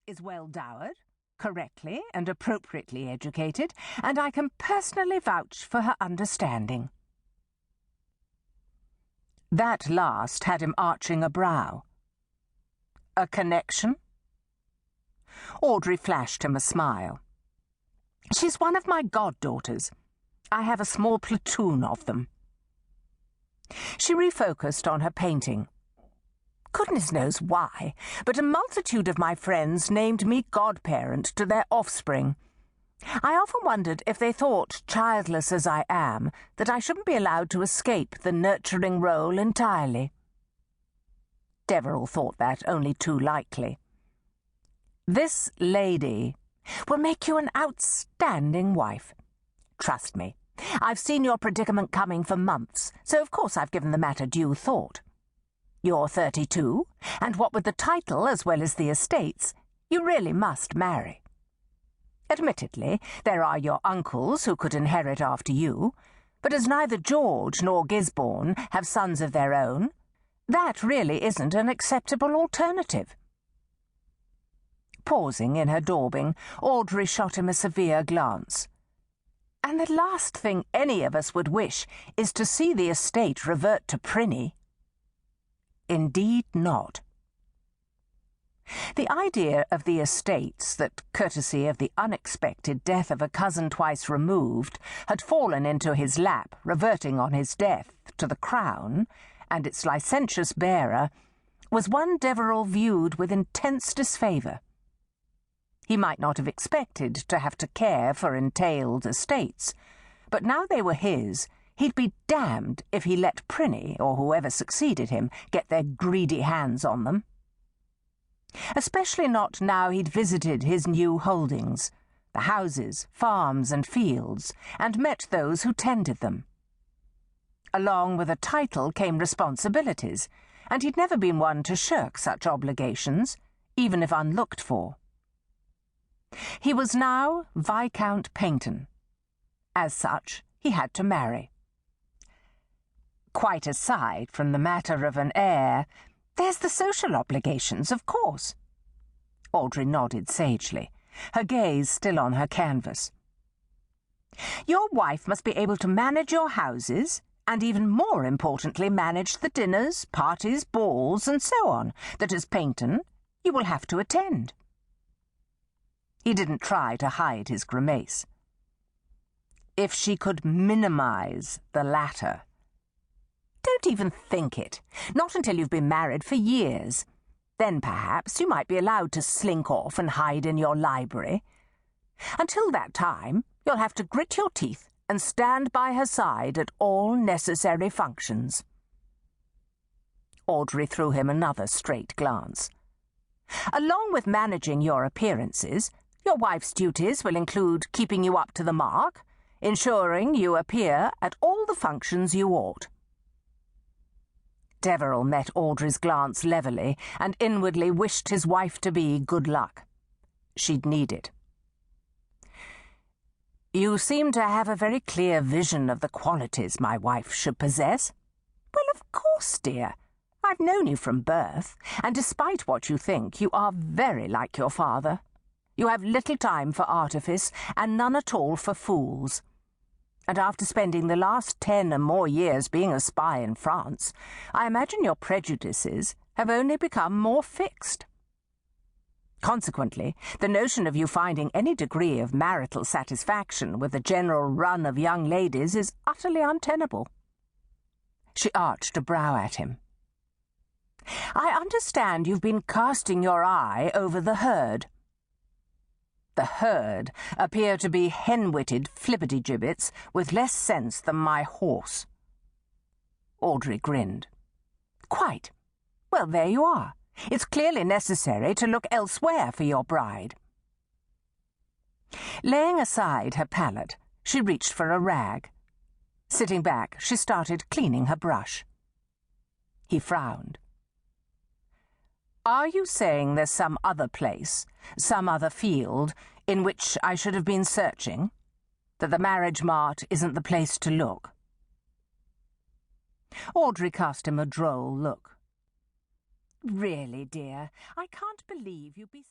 is well dowered, correctly and appropriately educated, and I can personally vouch for her understanding." That last had him arching a brow. "A connection?" Audrey flashed him a smile. "She's one of my goddaughters. I have a small platoon of them." She refocused on her painting. "Goodness knows why, but a multitude of my friends named me godparent to their offspring. I often wondered if they thought, childless as I am, that I shouldn't be allowed to escape the nurturing role entirely." Deverell thought that only too likely. "This lady will make you an outstanding wife. Trust me, I've seen your predicament coming for months, so of course I've given the matter due thought. You're 32, and what with the title as well as the estates, you really must marry. Admittedly, there are your uncles who could inherit after you, but as neither George nor Gisborne have sons of their own, that really isn't an acceptable alternative." Pausing in her daubing, Audrey shot him a severe glance. "And the last thing any of us would wish is to see the estate revert to Prinny." "Indeed not." The idea of the estates that, courtesy of the unexpected death of a cousin twice removed, had fallen into his lap, reverting on his death to the crown and its licentious bearer, was one Deverell viewed with intense disfavour. He might not have expected to have to care for entailed estates, but now they were his, he'd be damned if he let Prinny, or whoever succeeded him, get their greedy hands on them. Especially not now he'd visited his new holdings, the houses, farms and fields, and met those who tended them. Along with a title came responsibilities, and he'd never been one to shirk such obligations, even if unlooked for. He was now Viscount Paignton. As such, he had to marry. Quite aside from the matter of an heir, there's the social obligations, of course. Audrey nodded sagely, her gaze still on her canvas. Your wife must be able to manage your houses, and even more importantly manage the dinners, parties, balls, and so on, that as Paignton you will have to attend. He didn't try to hide his grimace. If she could minimize the latter. Don't even think it. Not until you've been married for years. Then perhaps you might be allowed to slink off and hide in your library. Until that time, you'll have to grit your teeth and stand by her side at all necessary functions. Audrey threw him another straight glance. Along with managing your appearances, your wife's duties will include keeping you up to the mark, ensuring you appear at all the functions you ought. Deverell met Audrey's glance levelly and inwardly wished his wife to be good luck. She'd need it. You seem to have a very clear vision of the qualities my wife should possess. Well, of course, dear. I've known you from birth, and despite what you think, you are very like your father. You have little time for artifice, and none at all for fools. And after spending the last 10 or more years being a spy in France, I imagine your prejudices have only become more fixed. Consequently, the notion of you finding any degree of marital satisfaction with the general run of young ladies is utterly untenable. She arched a brow at him. I understand you've been casting your eye over the herd. The herd appear to be hen-witted flibberty-gibbets with less sense than my horse. Audrey grinned. Quite. Well, there you are. It's clearly necessary to look elsewhere for your bride. Laying aside her palette, she reached for a rag. Sitting back, she started cleaning her brush. He frowned. Are you saying there's some other place, some other field, in which I should have been searching? That the marriage mart isn't the place to look? Audrey cast him a droll look. Really, dear, I can't believe you'd be